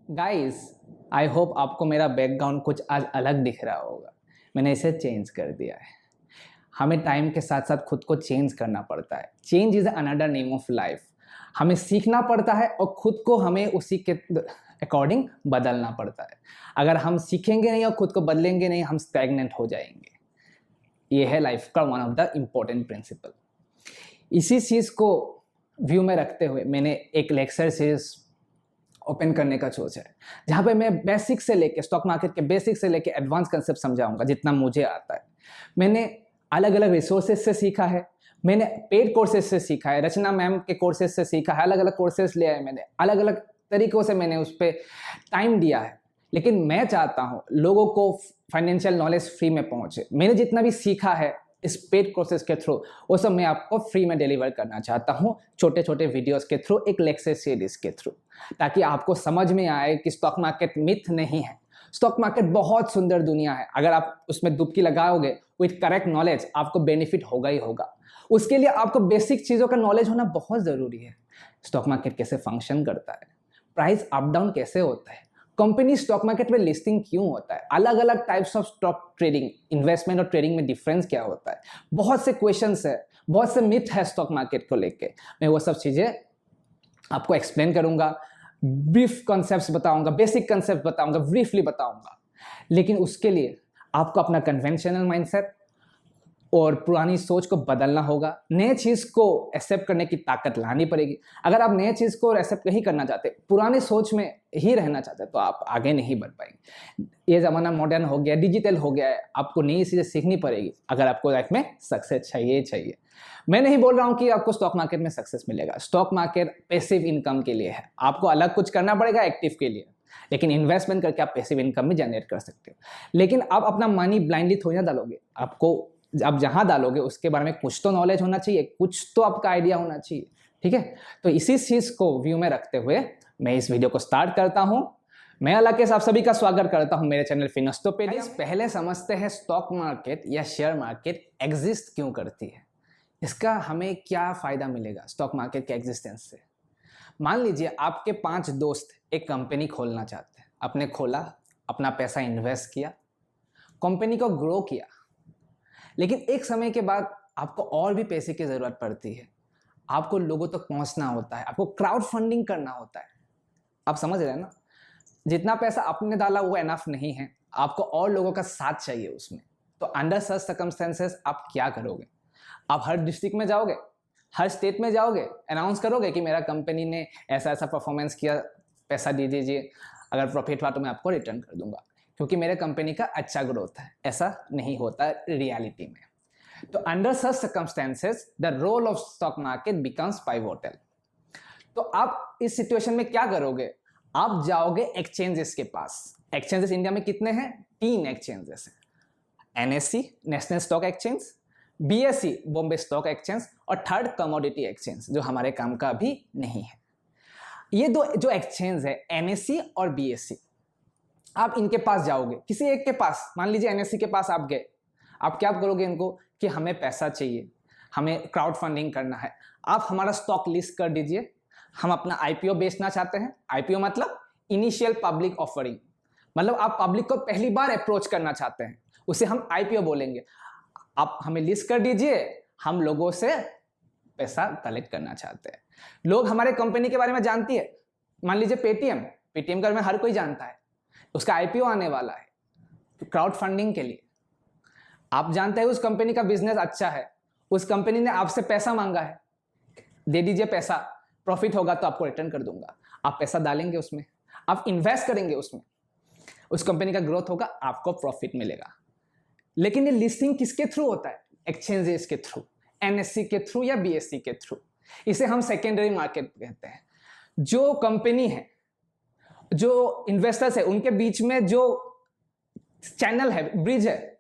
Guys, I hope आपको मेरा background कुछ आज अलग दिख रहा होगा। मैंने इसे चेंज कर दिया है। हमें टाइम के साथ साथ खुद को चेंज करना पड़ता है। Change is another name of life. हमें सीखना पड़ता है और खुद को हमें उसी के अकॉर्डिंग बदलना पड़ता है। अगर हम सीखेंगे नहीं और खुद को बदलेंगे नहीं, हम स्टैग्नेंट हो जाएंगे। ये है लाइफ का one of the important principle. इसी चीज़ को व्यू में रखते हुए मैंने एक लेक्चर सीरीज ओपन करने का सोचा है, जहाँ पे मैं बेसिक से लेके स्टॉक मार्केट के बेसिक से लेके एडवांस कंसेप्ट समझाऊंगा जितना मुझे आता है। मैंने अलग अलग रिसोर्सेज से सीखा है, मैंने पेड कोर्सेज से सीखा है, रचना मैम के कोर्सेज से सीखा है, अलग अलग कोर्सेज लिया है मैंने, अलग अलग तरीकों से मैंने उस पर टाइम दिया है। लेकिन मैं चाहता हूँ लोगों को फाइनेंशियल नॉलेज फ्री में पहुँचे। मैंने जितना भी सीखा है इस पेड कोर्सेज के थ्रू, वो सब मैं आपको फ्री में डिलीवर करना चाहता हूँ, छोटे छोटे वीडियोस के थ्रू, एक लेक्चर सीरीज के थ्रू, ताकि आपको समझ में आए कि स्टॉक मार्केट मिथ नहीं है। स्टॉक मार्केट बहुत सुंदर दुनिया है। अगर आप उसमें डुबकी लगाओगे विथ करेक्ट नॉलेज, आपको बेनिफिट होगा ही होगा। उसके लिए आपको बेसिक चीज़ों का नॉलेज होना बहुत ज़रूरी है। स्टॉक मार्केट कैसे फंक्शन करता है, प्राइस अप डाउन कैसे होता है, कंपनी स्टॉक मार्केट में लिस्टिंग क्यों होता है, अलग अलग types of stock trading, investment और ट्रेडिंग में डिफरेंस क्या होता है, बहुत से क्वेश्चंस है, बहुत से मिथ है स्टॉक मार्केट को लेके। मैं वो सब चीज़ें आपको एक्सप्लेन करूंगा, ब्रीफ कॉन्सेप्ट्स बताऊंगा, बेसिक कॉन्सेप्ट बताऊंगा, ब्रीफली बताऊंगा। लेकिन उसके लिए आपको अपना कन्वेंशनल माइंडसेट और पुरानी सोच को बदलना होगा। नए चीज़ को एक्सेप्ट करने की ताकत लानी पड़ेगी। अगर आप नए चीज़ को एक्सेप्ट नहीं करना चाहते, पुरानी सोच में ही रहना चाहते, तो आप आगे नहीं बढ़ पाएंगे। ये ज़माना मॉडर्न हो गया, डिजिटल हो गया है, आपको नई चीज़ें सीखनी पड़ेगी अगर आपको लाइफ में सक्सेस चाहिए। मैं नहीं बोल रहा हूँ कि आपको स्टॉक मार्केट में सक्सेस मिलेगा। स्टॉक मार्केट पैसिव इनकम के लिए है, आपको अलग कुछ करना पड़ेगा एक्टिव के लिए, लेकिन इन्वेस्टमेंट करके आप पैसिव इनकम भी जनरेट कर सकते हो। लेकिन आप अपना मनी ब्लाइंडली थोड़ी ना डालोगे। आपको आप जहां डालोगे उसके बारे में कुछ तो नॉलेज होना चाहिए, कुछ तो आपका आइडिया होना चाहिए। ठीक है, तो इसी चीज को व्यू में रखते हुए मैं इस वीडियो को स्टार्ट करता हूं। मैं अलाकेश आप सभी का स्वागत करता हूं मेरे चैनल फिनोस्टोपेडिया। पहले समझते हैं स्टॉक मार्केट या शेयर मार्केट एग्जिस्ट क्यों करती है, इसका हमें क्या फायदा मिलेगा स्टॉक मार्केट के एग्जिस्टेंस से। मान लीजिए आपके 5 दोस्त एक कंपनी खोलना चाहते हैं। आपने खोला, अपना पैसा इन्वेस्ट किया, कंपनी को ग्रो किया, लेकिन एक समय के बाद आपको और भी पैसे की ज़रूरत पड़ती है। आपको लोगों तक पहुंचना होता है, आपको क्राउड फंडिंग करना होता है। आप समझ रहे हैं ना, जितना पैसा आपने डाला वो एनफ नहीं है, आपको और लोगों का साथ चाहिए उसमें। तो अंडर सच सर्कमस्टेंसेस आप क्या करोगे? आप हर डिस्ट्रिक्ट में जाओगे, हर स्टेट में जाओगे, अनाउंस करोगे कि मेरा कंपनी ने ऐसा ऐसा परफॉर्मेंस किया, पैसा दे दीजिए, अगर प्रॉफिट हुआ तो मैं आपको रिटर्न कर दूंगा क्योंकि मेरे कंपनी का अच्छा ग्रोथ है। ऐसा नहीं होता रियलिटी में। तो under such circumstances the role of stock market becomes pivotal. तो आप इस सिचुएशन में क्या करोगे? आप जाओगे एक्सचेंजेस के पास। एक्सचेंजेस इंडिया में कितने हैं? 3 एक्सचेंजेस हैं, NSC national stock exchange, BSE Bombay stock exchange, और थर्ड कमोडिटी एक्सचेंज जो हमारे काम का अभी नहीं है। ये 2 जो एक्सचेंज है, एनएससी और बीएसई, आप इनके पास जाओगे, किसी एक के पास, मान लीजिए एनएससी के पास आप गए। आप क्या करोगे इनको कि हमें पैसा चाहिए, हमें क्राउड फंडिंग करना है, आप हमारा स्टॉक लिस्ट कर दीजिए, हम अपना आईपीओ बेचना चाहते हैं। आईपीओ मतलब इनिशियल पब्लिक ऑफरिंग, मतलब आप पब्लिक को पहली बार अप्रोच करना चाहते हैं, उसे हम आईपीओ बोलेंगे। आप हमें लिस्ट कर दीजिए, हम लोगों से पैसा कलेक्ट करना चाहते हैं। लोग हमारे कंपनी के बारे में जानती है, मान लीजिए पेटीएम के बारे में हर कोई जानता है, उसका आईपीओ आने वाला है। तो क्राउड फंडिंग के लिए आप जानते हैं उस कंपनी का बिजनेस अच्छा है, उस कंपनी ने आपसे पैसा मांगा है, दे दीजिए पैसा, प्रॉफिट होगा तो आपको रिटर्न कर दूंगा। आप पैसा डालेंगे उसमें, आप इन्वेस्ट करेंगे उसमें, उस कंपनी का ग्रोथ होगा, आपको प्रॉफिट मिलेगा। लेकिन ये लिस्टिंग किसके थ्रू होता है? एक्सचेंजेस के थ्रू, एनएससी के थ्रू या बीएससी के थ्रू। इसे हम सेकेंडरी मार्केट कहते हैं। जो कंपनी है, जो इन्वेस्टर्स है, उनके बीच में जो चैनल है, ब्रिज है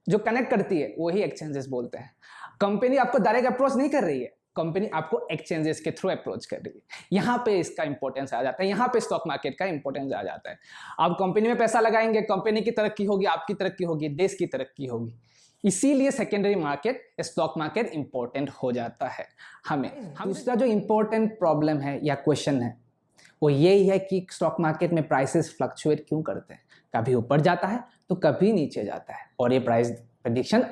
जो कनेक्ट करती है, वही एक्सचेंजेस बोलते हैं। कंपनी आपको डायरेक्ट अप्रोच नहीं कर रही है, कंपनी आपको एक्सचेंजेस के थ्रू अप्रोच कर रही है। यहाँ पे इसका इंपॉर्टेंस आ जाता है, यहाँ पे स्टॉक मार्केट का इंपॉर्टेंस आ जाता है। आप कंपनी में पैसा लगाएंगे, कंपनी की तरक्की होगी, आपकी तरक्की होगी, देश की तरक्की होगी। इसीलिए secondary market, stock market important हो जाता है हमें। दूसरा जो इंपॉर्टेंट प्रॉब्लम है या क्वेश्चन है वो यही है कि स्टॉक मार्केट में प्राइसेस फ्लक्चुएट क्यों करते हैं, कभी ऊपर जाता है तो कभी नीचे जाता है, और ये प्राइस प्रेडिक्शन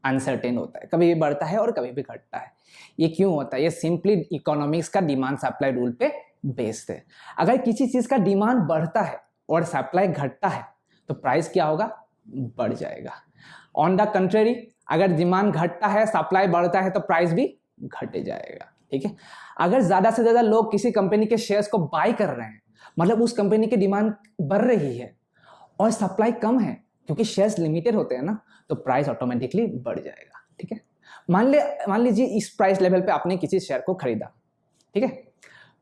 अनसर्टेन होता है, कभी भी बढ़ता है और कभी भी घटता है। ये क्यों होता है? ये सिंपली इकोनॉमिक्स का डिमांड सप्लाई रूल पे बेस्ड है। अगर किसी चीज का डिमांड बढ़ता है और सप्लाई घटता है तो प्राइस क्या होगा? बढ़ जाएगा। ऑन द कंट्रेरी, अगर डिमांड घटता है सप्लाई बढ़ता है तो प्राइस भी घट जाएगा। ठीक है, अगर ज्यादा से ज्यादा लोग किसी कंपनी के शेयर्स को बाय कर रहे हैं, मतलब उस कंपनी की डिमांड बढ़ रही है और सप्लाई कम है, क्योंकि शेयर्स लिमिटेड होते हैं ना, तो प्राइस ऑटोमेटिकली बढ़ जाएगा। ठीक है, मान लीजिए इस प्राइस लेवल पे आपने किसी शेयर को खरीदा, ठीक है,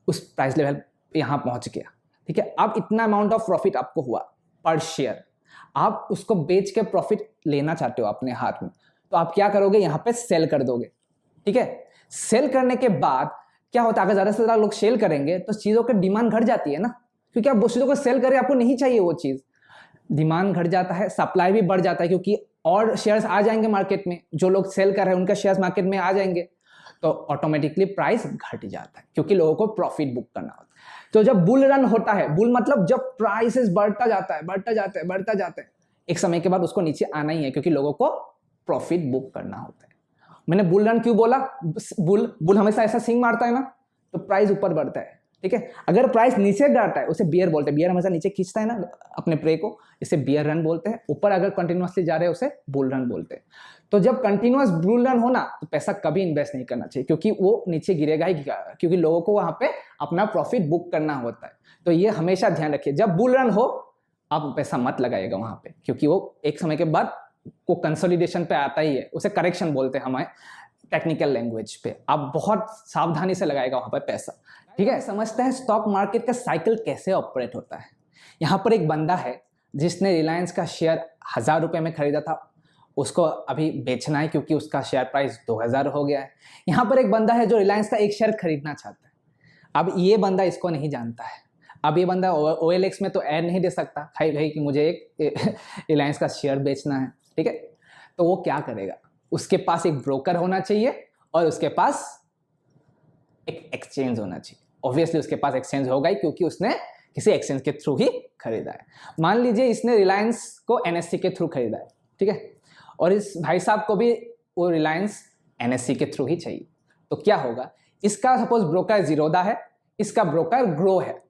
उस प्राइस लेवल यहाँ पहुंच गया। ठीक है, अब इतना अमाउंट ऑफ प्रॉफिट आपको हुआ पर शेयर, आप उसको बेच के प्रॉफिट लेना चाहते हो अपने हाथ में, तो आप क्या करोगे? यहाँ पे सेल कर दोगे। ठीक है, सेल करने के बाद क्या होता है? अगर ज्यादा से ज्यादा लोग सेल करेंगे तो चीजों की डिमांड घट जाती है ना, क्योंकि आप उस चीजों को सेल करें, आपको नहीं चाहिए वो चीज, डिमांड घट जाता है, सप्लाई भी बढ़ जाता है, क्योंकि और शेयर्स आ जाएंगे मार्केट में, जो लोग सेल कर रहे हैं उनके शेयर्स मार्केट में आ जाएंगे, तो ऑटोमेटिकली प्राइस घट जाता है, क्योंकि लोगों को प्रॉफिट बुक करना होता है। तो जब बुल रन होता है, बुल मतलब जब प्राइसेस बढ़ता जाता है, एक समय के बाद उसको नीचे आना ही है, क्योंकि लोगों को प्रॉफिट बुक करना होता है। मैंने बुल रन क्यों बोला? बुल हमेशा ऐसा सिंग मारता है ना, तो प्राइस ऊपर बढ़ता है। ठीक है, अगर प्राइस नीचे जाता है उसे बियर बोलते हैं, बियर हमेशा नीचे खींचता है ना अपने प्रे को, इसे बियर रन बोलते हैं। ऊपर अगर कंटिन्यूअसली जा रहे हैं उसे बुल रन बोलते हैं। तो जब कंटिन्यूअस बुल रन होना, तो पैसा कभी इन्वेस्ट नहीं करना चाहिए, क्योंकि वो नीचे गिरेगा ही, क्योंकि लोगों को वहां पे अपना प्रॉफिट बुक करना होता है। तो ये हमेशा ध्यान रखिए, जब बुल रन हो आप पैसा मत लगाइएगा वहां पे, क्योंकि वो एक समय के बाद को कंसोलिडेशन पे आता ही है, उसे करेक्शन बोलते हैं हमारे टेक्निकल लैंग्वेज पे। आप बहुत सावधानी से लगाएगा वहां पर पैसा। ठीक है, समझते हैं स्टॉक मार्केट का साइकिल कैसे ऑपरेट होता है। यहाँ पर एक बंदा है जिसने रिलायंस का शेयर 1000 रुपये में खरीदा था, उसको अभी बेचना है क्योंकि उसका शेयर प्राइस 2000 हो गया है। यहाँ पर एक बंदा है जो रिलायंस का एक शेयर खरीदना चाहता है। अब ये बंदा इसको नहीं जानता है, अब ये बंदा OLX में तो ऐड नहीं दे सकता भाई कि मुझे एक रिलायंस का शेयर बेचना है। ठीक है, तो वो क्या करेगा? उसके पास एक ब्रोकर होना चाहिए और उसके पास एक एक्सचेंज होना चाहिए। ऑब्वियसली उसके पास एक्सचेंज होगा ही, क्योंकि उसने किसी एक्सचेंज के थ्रू ही खरीदा है। मान लीजिए इसने रिलायंस को NSE के थ्रू खरीदा है, ठीक है, और इस भाई साहब को भी वो रिलायंस NSE के थ्रू ही चाहिए। तो क्या होगा? इसका सपोज ब्रोकर जीरोधा है, इसका ब्रोकर ग्रो है,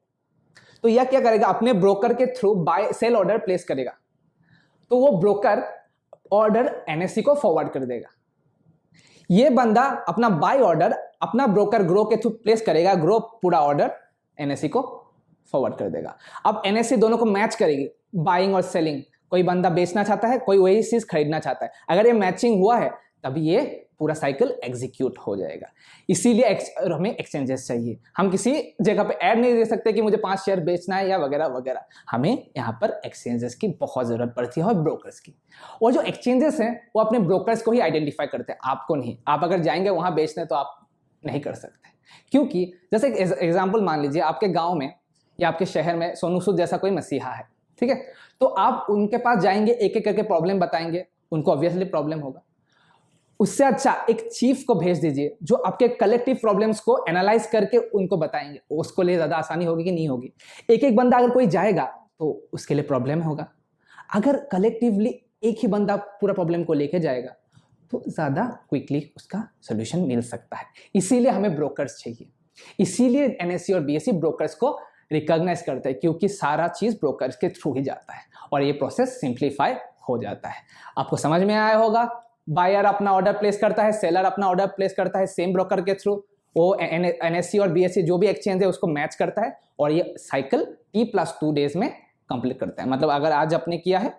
तो यह क्या करेगा? अपने ब्रोकर के through buy sell order place करेगा, तो वो ब्रोकर ऑर्डर NSE को फॉरवर्ड कर देगा। ये बंदा अपना बाय ऑर्डर अपना ब्रोकर ग्रो के थ्रू प्लेस करेगा, ग्रो पूरा ऑर्डर NSE को फॉरवर्ड कर देगा। अब NSE दोनों को मैच करेगी, बाइंग और सेलिंग। कोई बंदा बेचना चाहता है, कोई वही चीज खरीदना चाहता है। अगर ये मैचिंग हुआ है तभी ये पूरा साइकिल एग्जीक्यूट हो जाएगा। इसीलिए हमें एक्सचेंजेस चाहिए। हम किसी जगह पे ऐड नहीं दे सकते कि मुझे 5 शेयर बेचना है या वगैरह वगैरह। हमें यहाँ पर एक्सचेंजेस की बहुत जरूरत पड़ती है और ब्रोकर्स की। और जो एक्सचेंजेस हैं वो अपने ब्रोकर्स को ही आइडेंटिफाई करते हैं, आपको नहीं। आप अगर जाएंगे वहां बेचने तो आप नहीं कर सकते, क्योंकि जैसे एग्जाम्पल मान लीजिए आपके गाँव में या आपके शहर में सोनू सूद जैसा कोई मसीहा है, ठीक है, तो आप उनके पास जाएंगे, एक एक करके प्रॉब्लम बताएंगे, उनको ऑब्वियसली प्रॉब्लम होगा। उससे अच्छा एक चीफ को भेज दीजिए जो आपके कलेक्टिव प्रॉब्लम्स को एनालाइज करके उनको बताएंगे, उसको लिए ज्यादा आसानी होगी कि नहीं होगी। एक एक बंदा अगर कोई जाएगा तो उसके लिए प्रॉब्लम होगा। अगर कलेक्टिवली एक ही बंदा पूरा प्रॉब्लम को लेके जाएगा तो ज्यादा क्विकली उसका सोल्यूशन मिल सकता है। इसीलिए हमें ब्रोकर्स चाहिए, इसीलिए NSE और BSE ब्रोकर्स को रिकॉग्नाइज करते हैं, क्योंकि सारा चीज ब्रोकर्स के थ्रू ही जाता है और ये प्रोसेस सिंप्लीफाई हो जाता है। आपको समझ में आया होगा। बायर अपना ऑर्डर प्लेस करता है, सेलर अपना ऑर्डर प्लेस करता है सेम ब्रोकर के थ्रू, वो NSE और BSE जो भी एक्सचेंज है उसको मैच करता है और ये साइकिल T+2 डेज में कंप्लीट करता है। मतलब अगर आज आपने किया है,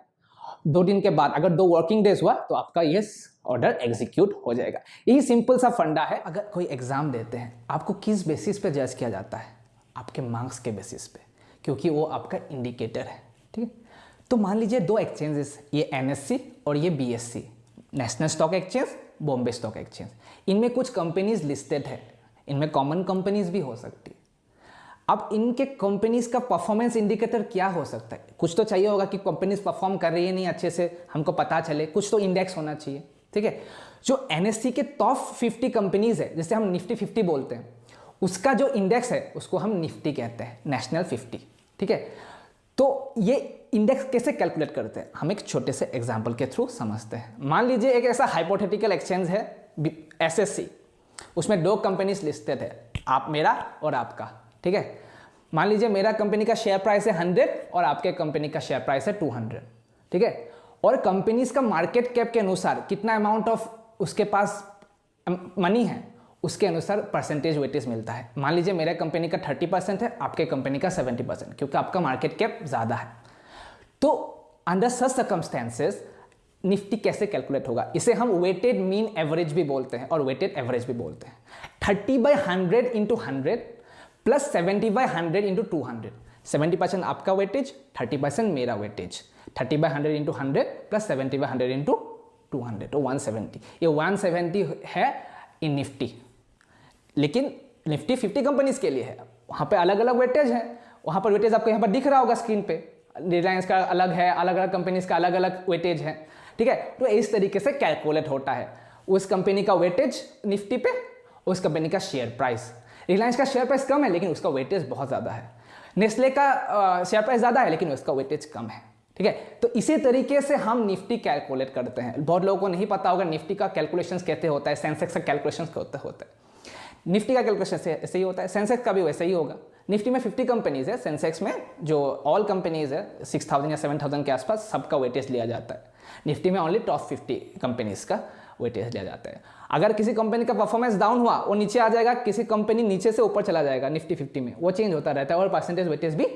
2 दिन के बाद अगर 2 वर्किंग डेज हुआ तो आपका ये ऑर्डर एग्जीक्यूट हो जाएगा। यही सिंपल सा फंडा है। अगर कोई एग्जाम देते हैं, आपको किस बेसिस पे जज किया जाता है? आपके मार्क्स के बेसिस पे, क्योंकि वो आपका इंडिकेटर है। ठीक है, तो मान लीजिए 2 एक्सचेंजेस, ये NSE और ये BSE, national stock exchange, Bombay stock exchange. इनमें कुछ कंपनीज लिस्टेड है, इनमें कॉमन कंपनीज भी हो सकती है। अब इनके कंपनीज का परफॉर्मेंस इंडिकेटर क्या हो सकता है? कुछ तो चाहिए होगा कि कंपनीज परफॉर्म कर रही है नहीं अच्छे से, हमको पता चले, कुछ तो इंडेक्स होना चाहिए। ठीक है, जो NSE के टॉप 50 कंपनीज है, जैसे हम निफ्टी 50 बोलते हैं, उसका जो इंडेक्स है उसको हम निफ्टी कहते हैं, नेशनल 50, ठीक है। तो ये इंडेक्स कैसे कैलकुलेट करते हैं, हम एक छोटे से एग्जाम्पल के थ्रू समझते हैं। मान लीजिए एक ऐसा हाइपोथेटिकल एक्सचेंज है एसएससी, उसमें 2 कंपनीज लिस्टेड है, आप मेरा और आपका, ठीक है। मान लीजिए मेरा कंपनी का शेयर प्राइस है 100 और आपके कंपनी का शेयर प्राइस है 200, ठीक है। और कंपनीज का मार्केट कैप के अनुसार कितना अमाउंट ऑफ उसके पास मनी है, उसके अनुसार परसेंटेज वेटेज मिलता है। मान लीजिए मेरे कंपनी का 30% है, आपके कंपनी का 70%, क्योंकि आपका मार्केट कैप ज़्यादा है। तो अंडर सच सर्कमस्टेंसेस निफ्टी कैसे कैलकुलेट होगा, इसे हम वेटेड मीन एवरेज भी बोलते हैं और वेटेड एवरेज भी बोलते हैं। 30/100 इंटू 100 प्लस 70/100 इंटू 200, 70% आपका वेटेज, 30% मेरा वेटेज, 30/100 इंटू 100 प्लस 70/100 इंटू 200, तो 170। ये 170 है इन निफ्टी, लेकिन निफ्टी 50 कंपनीज के लिए है, वहाँ पे अलग अलग वेटेज है। वहाँ पर वेटेज आपको यहाँ पर दिख रहा होगा स्क्रीन पे, रिलायंस का अलग है, अलग अलग कंपनीज का अलग अलग वेटेज है, ठीक है। तो इस तरीके से कैलकुलेट होता है उस कंपनी का वेटेज निफ्टी पे, उस कंपनी का शेयर प्राइस। रिलायंस का शेयर प्राइस कम है लेकिन उसका वेटेज बहुत ज़्यादा है, नेस्ले का शेयर प्राइस ज़्यादा है लेकिन उसका वेटेज कम है, ठीक है। तो इसी तरीके से हम निफ्टी कैलकुलेट करते हैं। बहुत लोगों को नहीं पता होगा निफ्टी का कैलकुलेशंस कैसे होता है, सेंसेक्स का कैलकुलेशंस कैसे होता है। निफ्टी का कैलकुलेशन ऐसे ही होता है, सेंसेक्स का भी वैसे ही होगा। निफ्टी में 50 कंपनीज है, सेंसेक्स में जो ऑल कंपनीज है 6000 या 7000 के आसपास सबका वेटेज लिया जाता है। निफ्टी में ओनली टॉप 50 कंपनीज का वेटेज लिया जाता है। अगर किसी कंपनी का परफॉर्मेंस डाउन हुआ वो नीचे आ जाएगा, किसी कंपनी नीचे से ऊपर चला जाएगा निफ्टी 50 में, वो चेंज होता रहता है और परसेंटेज वेटेज भी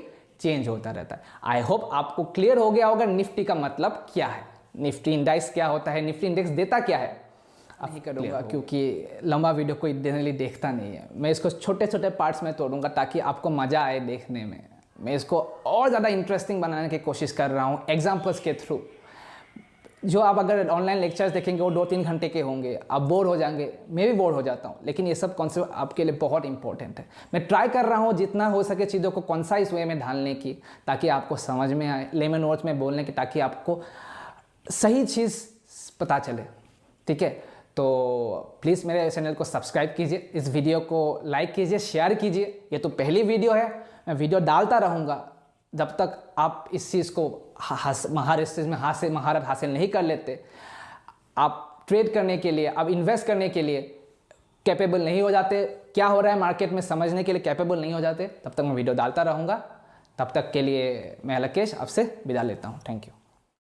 चेंज होता रहता है। आई होप आपको क्लियर हो गया होगा निफ्टी का मतलब क्या है, निफ्टी इंडेक्स क्या होता है, निफ्टी इंडेक्स देता क्या है। अब नहीं करूँगा क्योंकि लंबा वीडियो कोई जनरली देखता नहीं है, मैं इसको छोटे छोटे पार्ट्स में तोड़ूंगा ताकि आपको मज़ा आए देखने में। मैं इसको और ज़्यादा इंटरेस्टिंग बनाने की कोशिश कर रहा हूँ एग्जाम्पल्स के थ्रू। जो आप अगर ऑनलाइन लेक्चर्स देखेंगे वो 2-3 घंटे के होंगे, आप बोर हो जाएंगे, मैं भी बोर हो जाता हूँ, लेकिन ये सब कॉन्सेप्ट आपके लिए बहुत इंपॉर्टेंट है। मैं ट्राई कर रहा हूँ जितना हो सके चीज़ों को कॉन्साइज वे में ढालने की, ताकि आपको समझ में आए, लेमन वर्ड्स में बोलने की, ताकि आपको सही चीज़ पता चले, ठीक है। तो प्लीज़ मेरे चैनल को सब्सक्राइब कीजिए, इस वीडियो को लाइक कीजिए, शेयर कीजिए। ये तो पहली वीडियो है, मैं वीडियो डालता रहूँगा जब तक आप इस चीज़ को महारत हासिल नहीं कर लेते। आप ट्रेड करने के लिए, आप इन्वेस्ट करने के लिए कैपेबल नहीं हो जाते, क्या हो रहा है मार्केट में समझने के लिए कैपेबल नहीं हो जाते, तब तक मैं वीडियो डालता रहूँगा। तब तक के लिए मैं लकेश आपसे विदा लेता हूँ। Thank you.